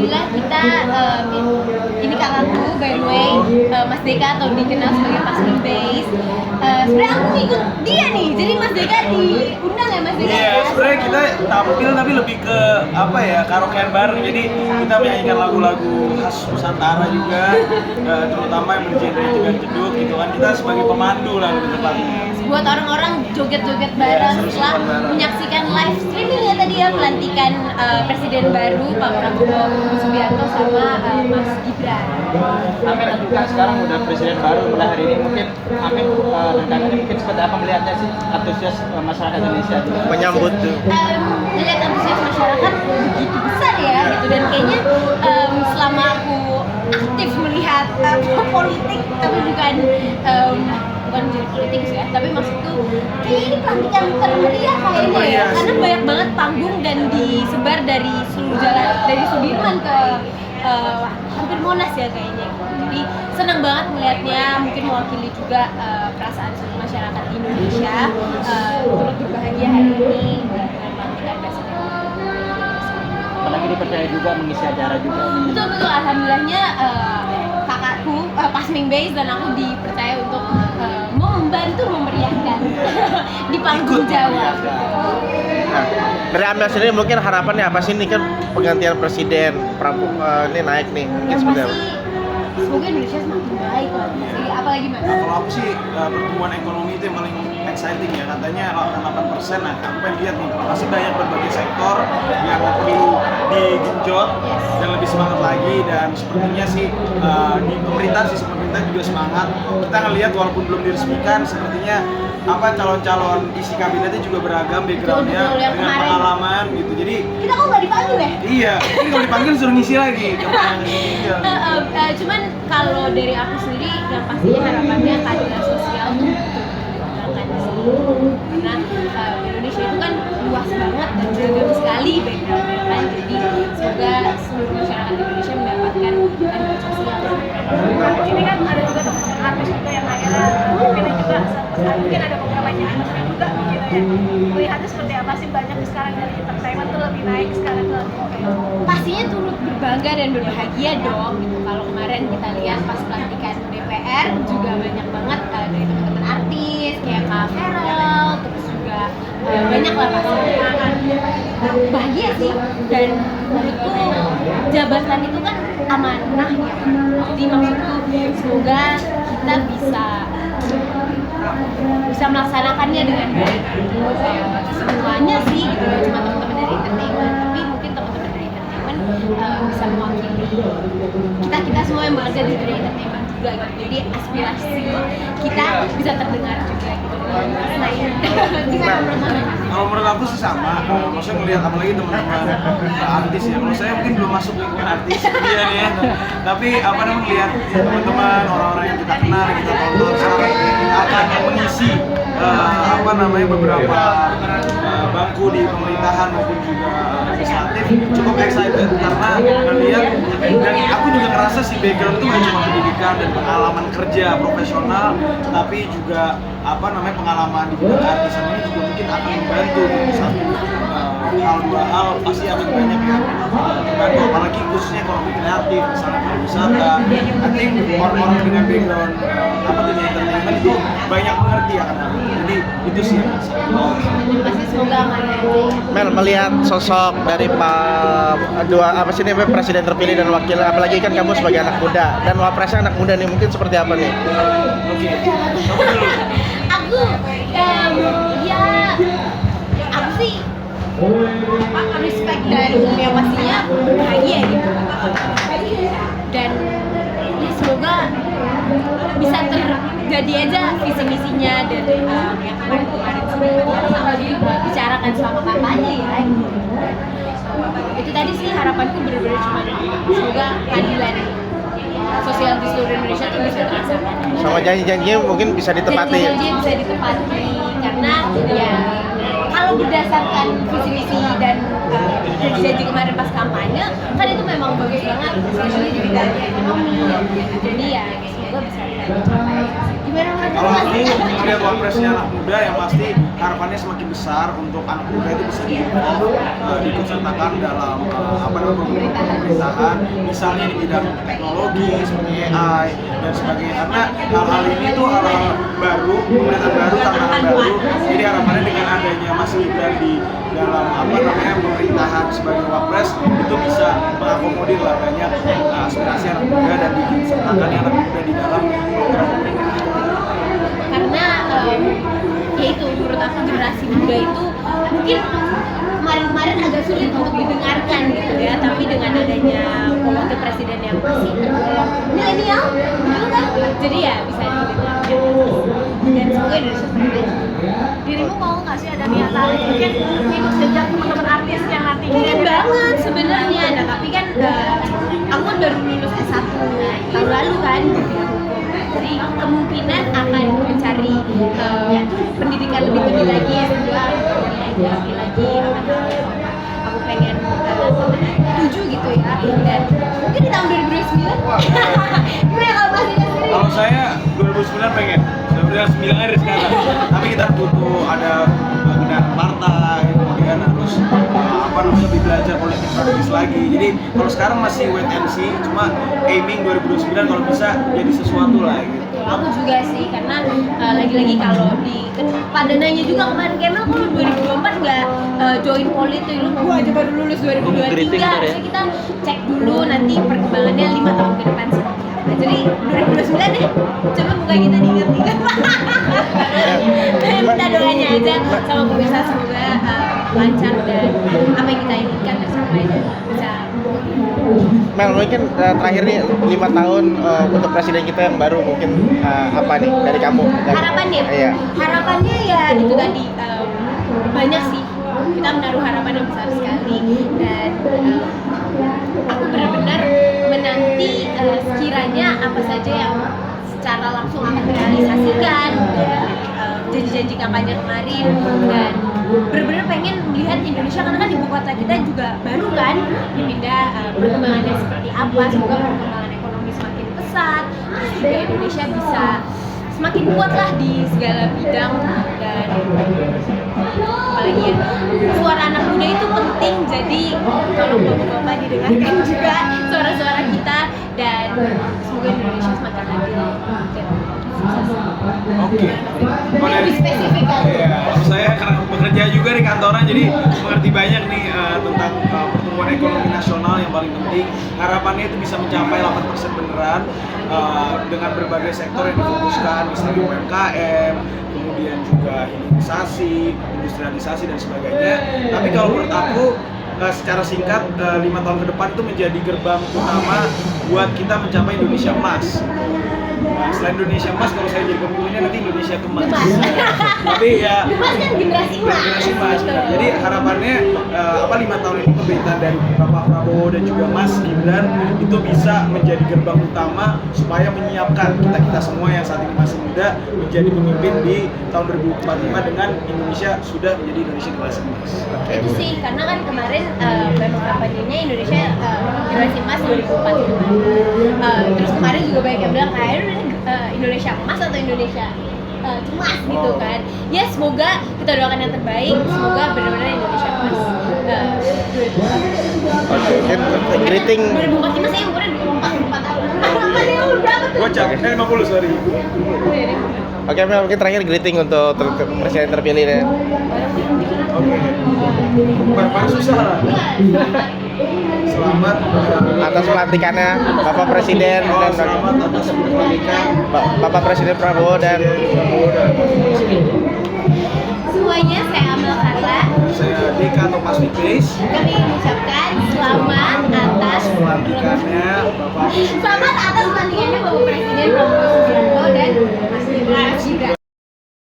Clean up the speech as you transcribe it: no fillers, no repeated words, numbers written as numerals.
alhamdulillah kita ini kakakku by the way, Mas Deka atau dikenal sebagai Pasmin Base. Sebenarnya aku ikut dia nih, jadi Mas Deka diundang ya Mas Deka? Iya, sebenarnya kita tampil tapi lebih ke apa ya, karaokean bareng. Jadi kita menyanyikan lagu-lagu khas Nusantara juga, terutama yang bergenre jedak-jeduk gitu kan. Kita sebagai pemandu lah lebih tepatnya. Buat orang-orang joget-joget bareng setelah menyaksikan live streaming ya tadi ya pelantikan Presiden baru Pak Prabowo Subianto sama Mas Gibran. Amin juga sekarang udah presiden baru pada hari ini, mungkin Amin dan kakaknya mungkin seperti apa melihatnya sih antusias masyarakat Indonesia menyambut tuh? Melihat antusias masyarakat begitu besar ya gitu, dan kayaknya selama aku aktif melihat politik tapi bukan jadi politik sih ya, tapi maksudku kayaknya ini pelantikan termeriah kayaknya ya, karena banyak banget panggung dan disebar dari seluruh jalan, dari Sudirman ke hampir Monas ya kayaknya. Jadi senang banget melihatnya, mungkin mewakili juga perasaan seluruh masyarakat Indonesia turut berbahagia hari ini dengan pelantikan Presiden. apalagi dipercaya juga mengisi acara juga. Betul, alhamdulillahnya kakakku Pasming Base dan aku dipercaya untuk membantu memeriahkan di panggung Jawa. Nah, dari Amel sendiri mungkin harapannya apa sih, ini kan penggantian presiden Prabowo ini naik nih, mungkin seperti apa? Semoga Indonesia semakin baik lah. Apalagi Mas? Nah, kalau aku sih pertumbuhan ekonomi itu yang paling exciting ya, katanya 8%. Nah, aku pengen lihat nih, masih banyak berbagai sektor yang perlu digenjot dan lebih semangat lagi, dan sepertinya sih di pemerintahan, sisi pemerintah juga semangat. Kita ngelihat walaupun belum diresmikan, sepertinya calon-calon isi kabinetnya juga beragam backgroundnya dengan pengalaman gitu. Jadi kita kok nggak dipanggil ya? Iya, ini kalau dipanggil suruh ngisi lagi. Cuman kalau dari aku sendiri yang pastinya harapannya keadilan sosial tuh diterapkan di sini, karena Indonesia itu kan luas banget dan beragam sekali backgroundnya kan, jadi semoga seluruh masyarakat Indonesia mendapatkan keadilan sosial. Ini kan ada juga teman-teman artis juga yang akhirnya pilih juga, mungkin ada beberapa yang entertainment juga gitu ya. Melihatnya seperti apa sih, banyak sekarang dari entertainment tuh lebih naik sekarang tuh pastinya turut berbangga dan berbahagia dong gitu. Kalau kemarin kita lihat pas pelantikan DPR juga banyak banget dari teman-teman artis kayak Kak Ferel, terus juga banyak lah pastinya bahagia sih, dan menurutku jabatan itu kan amanah ya, jadi maksudku semoga kita bisa melaksanakannya dengan baik. Semuanya sih gitu, ya cuma teman-teman dari entertainment, tapi mungkin teman-teman dari entertainment bisa mewakili kita semua yang bekerja di dunia entertainment juga gitu. Jadi aspirasi kita bisa terdengar juga gitu. Gimana menurut Anda? Kalau menurut aku sih sama, maksudnya melihat apalagi teman-teman artis ya. Kalau saya mungkin belum masuk lingkungan artis dia nih ya. Tapi apa namanya, melihat teman-teman orang-orang yang kita kenal, yang kita tonton sekarang akan mengisi beberapa bangku di pemerintahan maupun juga legislatif, cukup excited karena melihat, dan aku juga ngerasa si background itu nggak cuma pendidikan dan pengalaman kerja profesional, tapi juga pengalaman di bidang artisan ini juga mungkin akan membantu di satu hal dua hal, pasti akan banyak yang membantu, apalagi khususnya ekonomi kreatif, misalnya pariwisata. I think orang-orang dengan background dunia entertainment itu banyak mengerti akan hal ini. Jadi itu sih yang pasti semoga aman. Mel, melihat sosok dari presiden terpilih dan wakil, apalagi kan kamu sebagai anak muda dan wapresnya anak muda nih, mungkin seperti apa nih? Oke, kamu dulu. Aku aku sih respect dan yang pastinya bahagia gitu, dan ya semoga bisa terjadi aja visi misinya dan yang kemarin sudah dibicarakan selama kampanye ya gitu. Itu tadi sih harapanku, benar-benar cuma semoga keadilan sosial di seluruh Indonesia tuh bisa terlaksana. Sama janji-janjinya mungkin bisa ditepati. Janji bisa ditepati karena ya kalau berdasarkan visi misi dan janji kemarin pas kampanye kan itu memang bagus banget, especially di bidang ekonomi. Jadi ya semoga bisa dicapai. Gimana menurut Kalau Mas? aku melihat wapresnya anak muda, yang pasti harapannya semakin besar untuk anak muda itu bisa diikutsertakan dalam program pemerintahan, misalnya di bidang teknologi seperti AI dan sebagainya. Karena hal-hal ini tuh hal-hal baru, pemerintahan baru, tantangan baru. Jadi harapannya dengan adanya Mas Gibran di dalam pemerintahan sebagai wapres itu bisa mengakomodir lah banyak aspirasi anak muda dan diikutsertakan anak muda di dalam program pemerintahan. Karena ya itu menurut aku generasi muda itu mungkin kemarin-kemarin agak sulit untuk didengarkan gitu ya, tapi dengan adanya wakil presiden yang masih tergolong milenial gitu kan, jadi ya bisa didengarkan dan semoga Indonesia semakin maju. Dirimu mau nggak sih ada niatan mungkin ikut jejak teman-teman artis yang nanti Pengen banget sebenarnya, nah tapi kan aku kan baru lulus S1 tahun lalu kan di bidang hukum, jadi kemungkinan akan mencari pendidikan lebih tinggi lagi, S2 lagi aku pengen 7 gitu ya, dan mungkin di tahun 2029 gimana kalau Mas Ida sendiri? Kalau saya 2009 pengen, 2009 dari sekarang. Tapi kita butuh ada kendaraan partai, kemudian harus lebih belajar politik praktis lagi. Jadi kalau sekarang masih wait and see, cuma aiming 2009 kalau bisa jadi sesuatu lah gitu. Aku juga sih, karena lagi-lagi kalau pada nanya juga kemarin Kemal kalau 2024 nggak join politik, gua aja baru lulus 2023, jadi kita cek dulu nanti perkembangannya 5 tahun ke depan seperti apa. Jadi 2029 deh, coba buka kita diingat-ingat. Minta doanya aja sama pemirsa, semoga lancar dan apa yang kita inginkan tercapai dan bisa. Mel, mungkin terakhir nih 5 tahun untuk presiden kita yang baru mungkin apa nih dari kamu? Harapannya? Iya. Harapannya ya itu tadi, banyak sih, kita menaruh harapan yang besar sekali dan aku benar-benar menanti sekiranya apa saja yang secara langsung akan terrealisasikan dari janji-janji kampanye kemarin, dan benar-benar pengen melihat Indonesia, karena kan ibu kota kita juga baru kan dipindah, perkembangannya seperti apa, semoga perkembangan ekonomi semakin pesat, terus juga Indonesia bisa semakin kuat lah di segala bidang, dan apalagi ya suara anak muda itu penting, jadi tolong bapak-bapak didengarkan juga suara-suara kita dan semoga Indonesia semakin adil dan sukses. Oke. Lebih spesifik kan? Iya, saya karena bekerja juga di kantoran, jadi mengerti banyak nih tentang pertumbuhan ekonomi nasional yang paling penting. Harapannya itu bisa mencapai 8% beneran dengan berbagai sektor yang difokuskan, misalnya UMKM, kemudian juga hilirisasi, industrialisasi dan sebagainya. Tapi kalau menurut aku secara singkat 5 tahun ke depan itu menjadi gerbang utama buat kita mencapai Indonesia emas. Nah, selain Indonesia emas, kalau saya jadi pemimpinnya nanti Indonesia kemas. Tapi ya Gemas kan generasi emas. generasi emas. Jadi harapannya 5 tahun ini pemerintahan dari Bapak Prabowo dan juga Mas Gibran itu bisa menjadi gerbang utama supaya menyiapkan kita semua yang saat ini masih muda menjadi pemimpin di tahun 2045 dengan Indonesia sudah menjadi Indonesia generasi emas. Itu sih, karena kan kemarin memang kampanyenya Indonesia generasi emas 2045. Terus kemarin juga banyak yang bilang Indonesia emas atau Indonesia cemas gitu kan. Ya semoga kita doakan yang terbaik, semoga benar-benar Indonesia emas 2045. Greeting 2045 saya umurnya 24 tahun. Dia umur berapa tuh? Gocak, saya 50 sorry. Oke, Mel, mungkin terakhir greeting untuk presiden terpilih deh. Oke. Paling susah lah. Selamat Atas pelantikannya Bapak Presiden dan selamat atas pelantikan Bapak Presiden Prabowo dan Semuanya, saya Amel Carla. saya Dika atau Mas Base. Kami mengucapkan selamat atas Pelantikannya Bapak Presiden. Selamat atas pelantikannya Bapak Presiden Prabowo Subianto dan Mas Gibran.